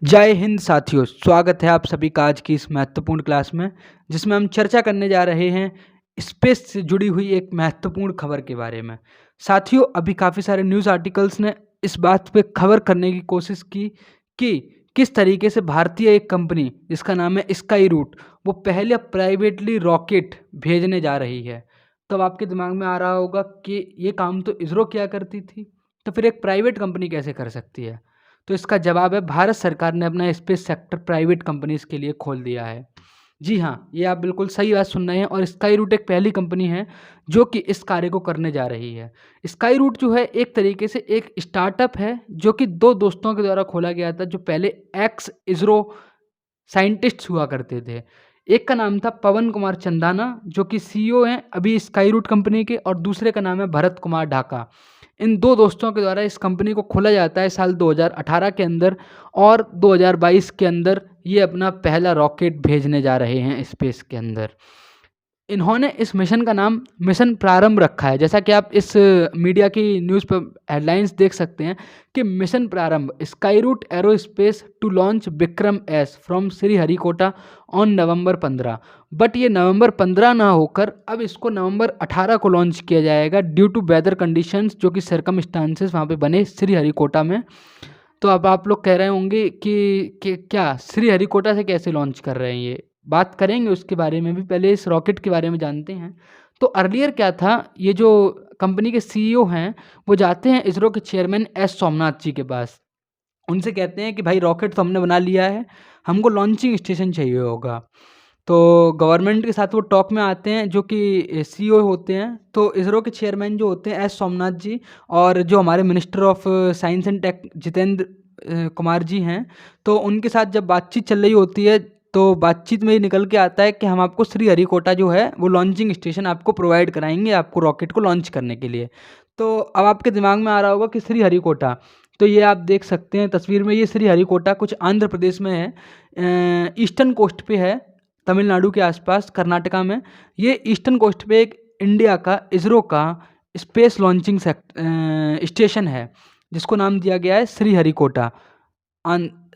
जय हिंद साथियों, स्वागत है आप सभी का आज की इस महत्वपूर्ण क्लास में, जिसमें हम चर्चा करने जा रहे हैं स्पेस से जुड़ी हुई एक महत्वपूर्ण खबर के बारे में। साथियों, अभी काफ़ी सारे न्यूज़ आर्टिकल्स ने इस बात पे खबर करने की कोशिश की कि किस तरीके से भारतीय एक कंपनी जिसका नाम है स्काई रूट, वो पहले प्राइवेटली रॉकेट भेजने जा रही है। तब आपके दिमाग में आ रहा होगा कि ये काम तो इसरो किया करती थी, तो फिर एक प्राइवेट कंपनी कैसे कर सकती है? तो इसका जवाब है, भारत सरकार ने अपना स्पेस सेक्टर प्राइवेट कंपनीज के लिए खोल दिया है। जी हाँ, ये आप बिल्कुल सही बात सुन रहे हैं और स्काई रूट एक पहली कंपनी है जो कि इस कार्य को करने जा रही है। स्काई रूट जो है एक तरीके से एक स्टार्टअप है जो कि दो दोस्तों के द्वारा खोला गया था, जो पहले एक्स इसरो साइंटिस्ट्स हुआ करते थे। एक का नाम था पवन कुमार चंदाना, जो कि सीईओ हैं अभी स्काई रूट कंपनी के, और दूसरे का नाम है भरत कुमार ढाका। इन दो दोस्तों के द्वारा इस कंपनी को खोला जाता है साल 2018 के अंदर, और 2022 के अंदर ये अपना पहला रॉकेट भेजने जा रहे हैं स्पेस के अंदर। इन्होंने इस मिशन का नाम मिशन प्रारंभ रखा है, जैसा कि आप इस मीडिया की न्यूज़ पर हेडलाइंस देख सकते हैं कि Mission Prarambh Skyroot Aerospace to launch Vikram S from Sriharikota on November 15। But ये नवंबर 15 ना होकर अब इसको नवंबर 18 को लॉन्च किया जाएगा ड्यू टू वेदर कंडीशंस, जो कि सरकमस्टांसेस वहाँ पे बने श्रीहरिकोटा में। तो अब आप लोग कह रहे होंगे कि क्या श्रीहरिकोटा से कैसे लॉन्च कर रहे हैं? ये बात करेंगे उसके बारे में भी, पहले इस रॉकेट के बारे में जानते हैं। तो अर्लियर क्या था, ये जो कंपनी के सीईओ हैं वो जाते हैं इसरो के चेयरमैन एस सोमनाथ जी के पास। उनसे कहते हैं कि भाई रॉकेट तो हमने बना लिया है, हमको लॉन्चिंग स्टेशन चाहिए होगा। तो गवर्नमेंट के साथ वो टॉक में आते हैं, जो कि सीईओ होते हैं। तो इसरो के चेयरमैन जो होते हैं एस सोमनाथ जी, और जो हमारे minister of science and tech Jitendra Kumar ji हैं, तो उनके साथ जब बातचीत चल रही होती है, तो बातचीत में ये निकल के आता है कि हम आपको श्रीहरिकोटा जो है वो लॉन्चिंग स्टेशन आपको प्रोवाइड कराएंगे, आपको रॉकेट को लॉन्च करने के लिए। तो अब आपके दिमाग में आ रहा होगा कि श्रीहरिकोटा, तो ये आप देख सकते हैं तस्वीर में, ये श्रीहरिकोटा कुछ आंध्र प्रदेश में है, ईस्टर्न कोस्ट पे है, तमिलनाडु के आसपास, कर्नाटका में। ये ईस्टर्न कोस्ट पे एक इंडिया का इसरो का स्पेस लॉन्चिंग स्टेशन है, जिसको नाम दिया गया है श्रीहरिकोटा,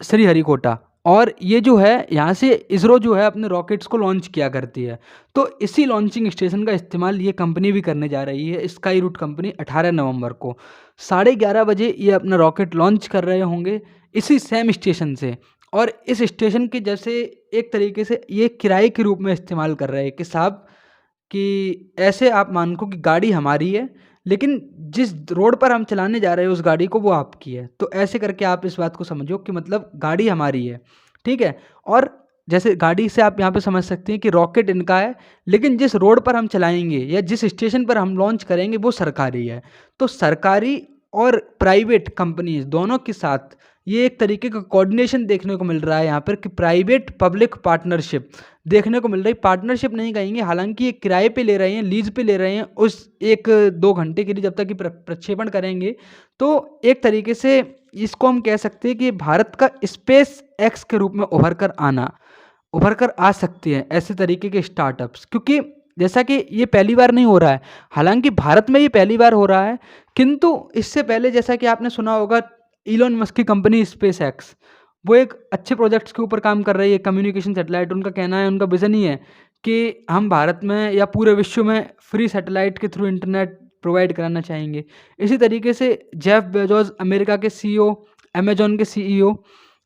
श्रीहरिकोटा। और ये जो है यहाँ से इसरो जो है अपने रॉकेट्स को लॉन्च किया करती है। तो इसी लॉन्चिंग स्टेशन का इस्तेमाल ये कंपनी भी करने जा रही है, स्काई रूट कंपनी। 18 नवंबर को 11:30 बजे ये अपना रॉकेट लॉन्च कर रहे होंगे इसी सेम स्टेशन से। और इस स्टेशन के जैसे एक तरीके से ये किराए के रूप में इस्तेमाल कर रहे हैं कि साहब, कि ऐसे आप मान को कि गाड़ी हमारी है, लेकिन जिस रोड पर हम चलाने जा रहे हैं उस गाड़ी को, वो आपकी है। तो ऐसे करके आप इस बात को समझो कि मतलब गाड़ी हमारी है, ठीक है। और जैसे गाड़ी से आप यहाँ पे समझ सकते हैं कि रॉकेट इनका है, लेकिन जिस रोड पर हम चलाएंगे या जिस स्टेशन पर हम लॉन्च करेंगे वो सरकारी है। तो सरकारी और प्राइवेट कंपनीज दोनों के साथ ये एक तरीके का कोऑर्डिनेशन देखने को मिल रहा है यहाँ पर, कि प्राइवेट पब्लिक पार्टनरशिप देखने को मिल रही। पार्टनरशिप नहीं कहेंगे, हालांकि ये किराए पे ले रहे हैं, लीज पे ले रहे हैं उस 1-2 घंटे के लिए, जब तक कि प्रक्षेपण करेंगे। तो एक तरीके से इसको हम कह सकते हैं कि भारत का स्पेस एक्स के रूप में उभर कर आ सकते हैं ऐसे तरीके के स्टार्टअप्स। क्योंकि जैसा कि ये पहली बार नहीं हो रहा है, हालांकि भारत में ये पहली बार हो रहा है, किंतु इससे पहले जैसा कि आपने सुना होगा, इलॉन मस्क की कंपनी स्पेस एक्स, वो एक अच्छे प्रोजेक्ट्स के ऊपर काम कर रही है, कम्युनिकेशन सैटेलाइट। उनका कहना है, उनका विज़न ही है कि हम भारत में या पूरे विश्व में फ्री सैटेलाइट के थ्रू इंटरनेट प्रोवाइड कराना चाहेंगे। इसी तरीके से जेफ बेजोस, अमेरिका के सीईओ, अमेजॉन के सीईओ,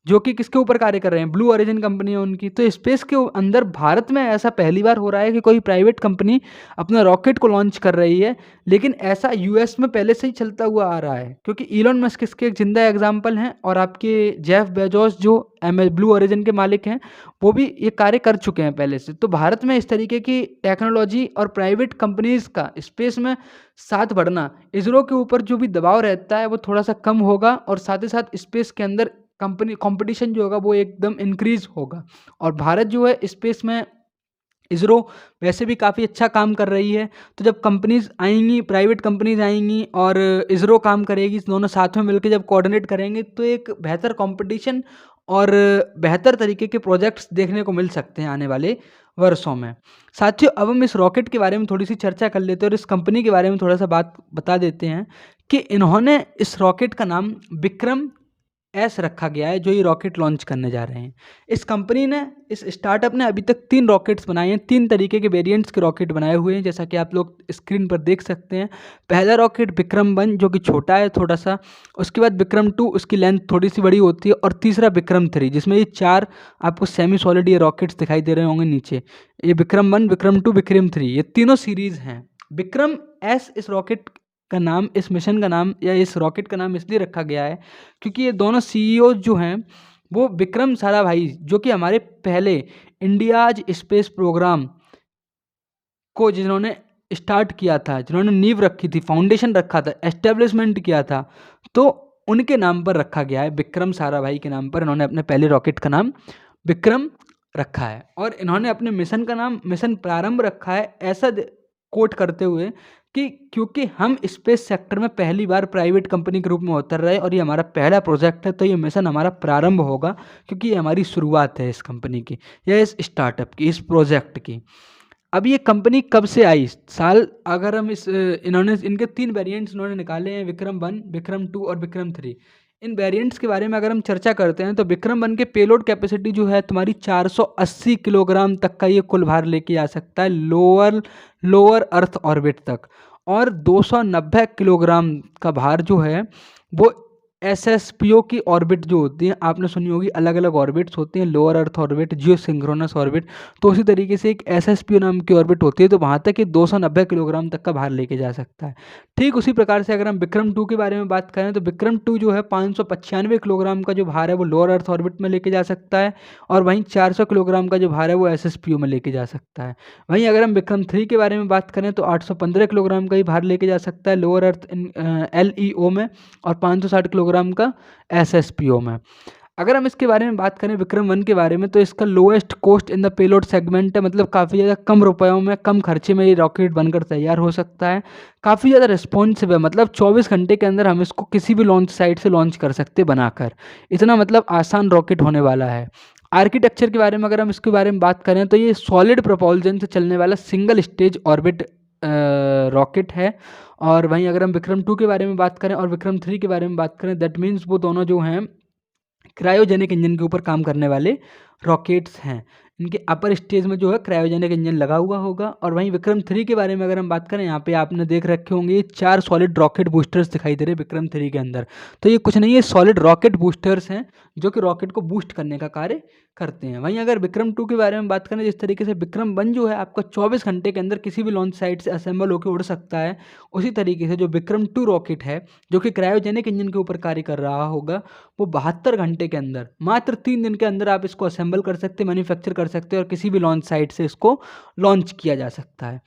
जो कि किसके ऊपर कार्य कर रहे हैं, ब्लू ओरिजिन कंपनी है उनकी। तो स्पेस के अंदर भारत में ऐसा पहली बार हो रहा है कि कोई प्राइवेट कंपनी अपना रॉकेट को लॉन्च कर रही है। लेकिन ऐसा यूएस में पहले से ही चलता हुआ आ रहा है, क्योंकि इलॉन मस्क इसके एक जिंदा एग्जाम्पल हैं, और आपके जेफ बेजोस जो ब्लू ओरिजिन के मालिक हैं, वो भी ये कार्य कर चुके हैं पहले से। तो भारत में इस तरीके की टेक्नोलॉजी और प्राइवेट कंपनीज का स्पेस में साथ बढ़ना, इसरो के ऊपर जो भी दबाव रहता है वो थोड़ा सा कम होगा, और साथ ही साथ स्पेस के अंदर कंपटीशन जो होगा वो एकदम इंक्रीज होगा। और भारत जो है स्पेस में, इसरो वैसे भी काफ़ी अच्छा काम कर रही है। तो जब कंपनीज आएंगी, प्राइवेट कंपनीज आएंगी और इसरो काम करेगी, दोनों साथ में मिलकर जब कोऑर्डिनेट करेंगे, तो एक बेहतर कंपटीशन और बेहतर तरीके के प्रोजेक्ट्स देखने को मिल सकते हैं आने वाले वर्षों में। साथियों, अब हम इस रॉकेट के बारे में थोड़ी सी चर्चा कर लेते हैं और इस कंपनी के बारे में थोड़ा सा बात बता देते हैं कि इन्होंने इस रॉकेट का नाम विक्रम एस रखा गया है जो ये रॉकेट लॉन्च करने जा रहे हैं। इस स्टार्टअप ने अभी तक 3 रॉकेट्स बनाए हैं, 3 तरीके के वेरिएंट्स के रॉकेट बनाए हुए हैं, जैसा कि आप लोग स्क्रीन पर देख सकते हैं। पहला रॉकेट विक्रम 1 जो कि छोटा है थोड़ा सा, उसके बाद विक्रम 2 उसकी लेंथ थोड़ी सी बड़ी होती है, और तीसरा विक्रम 3 जिसमें ये 4 आपको सेमी सॉलिड ये रॉकेट्स दिखाई दे रहे होंगे नीचे। ये विक्रम 1, विक्रम 2, विक्रम 3 ये तीनों सीरीज़ हैं। विक्रम एस इस रॉकेट का नाम, इस मिशन का नाम या इस रॉकेट का नाम इसलिए रखा गया है क्योंकि ये दोनों सीईओ जो हैं वो विक्रम साराभाई जो कि हमारे पहले इंडियाज स्पेस प्रोग्राम को जिन्होंने स्टार्ट किया था, जिन्होंने नींव रखी थी, फाउंडेशन रखा था, एस्टेब्लिशमेंट किया था, तो उनके नाम पर रखा गया है। विक्रम साराभाई के नाम पर इन्होंने अपने पहले रॉकेट का नाम विक्रम रखा है, और इन्होंने अपने मिशन का नाम मिशन प्रारंभ रखा है, ऐसा कोट करते हुए कि क्योंकि हम स्पेस सेक्टर में पहली बार प्राइवेट कंपनी के रूप में उतर रहे और ये हमारा पहला प्रोजेक्ट है, तो ये मिशन हमारा प्रारंभ होगा क्योंकि ये हमारी शुरुआत है इस कंपनी की या इस स्टार्टअप की, इस प्रोजेक्ट की। अब ये कंपनी कब से आई साल, अगर हम इनके 3 वेरिएंट्स इन्होंने निकाले हैं, विक्रम 1, विक्रम 2 और विक्रम 3। इन वेरिएंट्स के बारे में अगर हम चर्चा करते हैं तो विक्रम 1 के पेलोड कैपेसिटी जो है तुम्हारी 480 किलोग्राम तक का ये कुल भार लेके जा सकता है लोअर अर्थ ऑर्बिट तक, और 290 किलोग्राम का भार जो है वो एसएसपीओ की ऑर्बिट जो होती है, आपने सुनी होगी अलग अलग ऑर्बिट्स होती हैं, लोअर अर्थ ऑर्बिट, जियो सिंक्रोनस ऑर्बिट, तो उसी तरीके से एक एसएसपीओ नाम की ऑर्बिट होती है, तो वहाँ तक ये 290 किलोग्राम तक का भार लेके जा सकता है। ठीक उसी प्रकार से अगर हम विक्रम 2 के बारे में बात करें तो विक्रम 2 जो है 595 किलोग्राम का जो भार है वो लोअर अर्थ ऑर्बिट में लेके जा सकता है, और वहीं 400 किलोग्राम का जो भार है वो एसएसपीओ में लेके जा सकता है। वहीं अगर हम विक्रम 3 के बारे में बात करें तो 815 किलोग्राम का ही भार लेके जा सकता है लोअर अर्थ एलईओ में, और 560 किलोग्राम का एसएसपीओ में। अगर हम इसके बारे में बात करें विक्रम 1 के बारे में तो इसका lowest cost in the payload segment है, मतलब काफ़ी ज़्यादा कम रुपयों में, कम खर्चे में ये रॉकेट बनकर तैयार हो सकता है। काफ़ी ज़्यादा रिस्पॉन्सिव है, मतलब 24 घंटे के अंदर हम इसको किसी भी लॉन्च साइट से लॉन्च कर सकते बनाकर, इतना मतलब आसान रॉकेट होने वाला है। आर्किटेक्चर के बारे में अगर हम इसके बारे में बात करें तो ये सॉलिड प्रोपल्जन से चलने वाला सिंगल स्टेज ऑर्बिट रॉकेट है। और वहीं अगर हम विक्रम 2 के बारे में बात करें और विक्रम 3 के बारे में बात करें, दैट मीन्स वो दोनों जो हैं क्रायोजेनिक इंजन के ऊपर काम करने वाले रॉकेट्स हैं। इनके अपर स्टेज में जो है क्रायोजेनिक इंजन लगा हुआ होगा। और वहीं विक्रम 3 के बारे में अगर हम बात करें, यहाँ पे आपने देख रखे होंगे ये 4 सॉलिड रॉकेट बूस्टर्स दिखाई दे रहे हैं विक्रम 3 के अंदर। तो ये कुछ नहीं है, सॉलिड रॉकेट बूस्टर्स हैं जो कि रॉकेट को बूस्ट करने का कार्य करते हैं। वहीं अगर विक्रम 2 के बारे में बात करें, जिस तरीके से विक्रम 1 जो है आपका 24 घंटे के अंदर किसी भी लॉन्च साइट से असेंबल होकर उड़ सकता है, उसी तरीके से जो विक्रम 2 रॉकेट है जो कि क्रायोजेनिक इंजन के ऊपर कार्य कर रहा होगा, वो 72 घंटे के अंदर, मात्र 3 दिन के अंदर आप इसको असेंबल कर सकते, मैन्युफैक्चर कर सकते हैं और किसी भी लॉन्च साइट से इसको लॉन्च किया जा सकता है।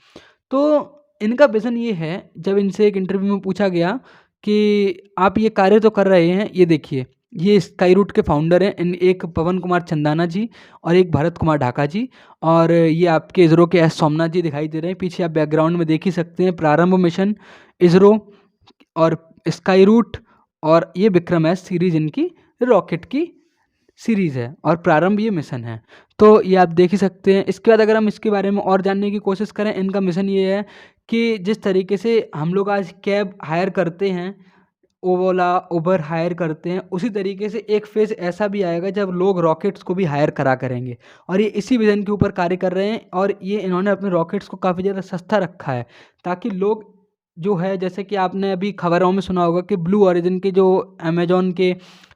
तो इनका विज़न ये है, जब इनसे एक इंटरव्यू में पूछा गया कि आप ये कार्य तो कर रहे हैं, ये देखिए ये स्काई रूट के फाउंडर हैं, एक पवन कुमार चंदाना जी और एक भरत कुमार ढाका जी, और ये आपके इसरो के एस सोमनाथ जी दिखाई दे रहे हैं पीछे, आप बैकग्राउंड में देख ही सकते हैं। प्रारंभ मिशन, इसरो और स्काई रूट, और ये विक्रम एस सीरीज इनकी रॉकेट की सीरीज़ है, और प्रारंभ ये मिशन है। तो ये आप देख ही सकते हैं। इसके बाद अगर हम इसके बारे में और जानने की कोशिश करें, इनका मिशन ये है कि जिस तरीके से हम लोग आज कैब हायर करते हैं, ओला उबर हायर करते हैं, उसी तरीके से एक फेज़ ऐसा भी आएगा जब लोग रॉकेट्स को भी हायर करा करेंगे, और ये इसी विज़न के ऊपर कार्य कर रहे हैं। और ये इन्होंने अपने रॉकेट्स को काफ़ी ज़्यादा सस्ता रखा है ताकि लोग जो है, जैसे कि आपने अभी खबरों में सुना होगा कि ब्लू ओरिजिन के जो अमेजॉन के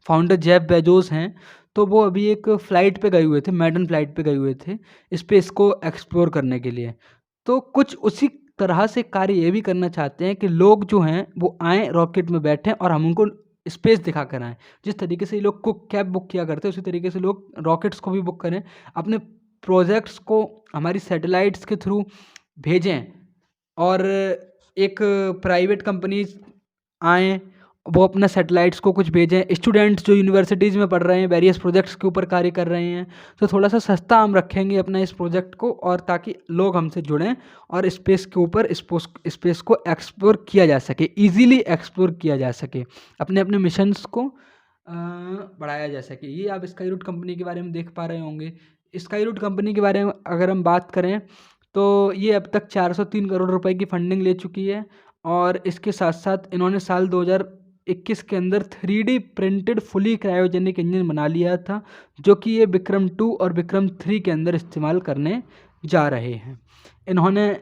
फाउंडर जेफ बेजोस हैं, तो वो अभी एक फ़्लाइट पे गए हुए थे, मैडन फ़्लाइट पे गए हुए थे स्पेस को एक्सप्लोर करने के लिए। तो कुछ उसी तरह से कार्य ये भी करना चाहते हैं कि लोग जो हैं वो आएँ, रॉकेट में बैठें और हम उनको स्पेस दिखा कर आएँ। जिस तरीके से ये लोग को कैब बुक किया करते हैं, उसी तरीके से लोग रॉकेट्स को भी बुक करें, अपने प्रोजेक्ट्स को हमारी सैटेलाइट्स के थ्रू भेजें, और एक प्राइवेट कंपनीज आएँ, वो अपना सैटेलाइट्स को कुछ भेजें। स्टूडेंट्स जो यूनिवर्सिटीज़ में पढ़ रहे हैं, वेरियस प्रोजेक्ट्स के ऊपर कार्य कर रहे हैं, तो थोड़ा सा सस्ता हम रखेंगे अपना इस प्रोजेक्ट को, और ताकि लोग हमसे जुड़ें और स्पेस के ऊपर स्पेस को एक्सप्लोर किया जा सके, ईजीली एक्सप्लोर किया जा सके, अपने अपने मिशंस को बढ़ाया जा सके। ये आप स्काई रूट कंपनी के बारे में देख पा रहे होंगे। स्काई रूट कंपनी के बारे में अगर हम बात करें तो ये अब तक 403 करोड़ रुपए की फंडिंग ले चुकी है, और इसके साथ साथ इन्होंने साल 2021 के अंदर 3D printed fully cryogenic engine बना लिया था, जो कि ये विक्रम 2 और विक्रम 3 के अंदर इस्तेमाल करने जा रहे हैं। इन्होंने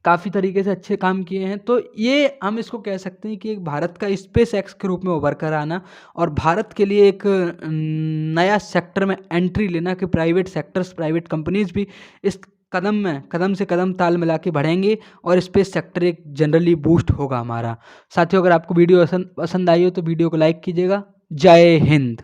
काफ़ी तरीके से अच्छे काम किए हैं, तो ये हम इसको कह सकते हैं कि एक भारत का स्पेस एक्स के रूप में उभर कर आना और भारत के लिए एक नया सेक्टर में एंट्री लेना कि प्राइवेट सेक्टर्स, प्राइवेट कंपनीज भी इस कदम में कदम से कदम ताल मिला के बढ़ेंगे और स्पेस सेक्टर एक जनरली बूस्ट होगा हमारा। साथियों, अगर आपको वीडियो पसंद आई हो तो वीडियो को लाइक कीजिएगा। जय हिंद।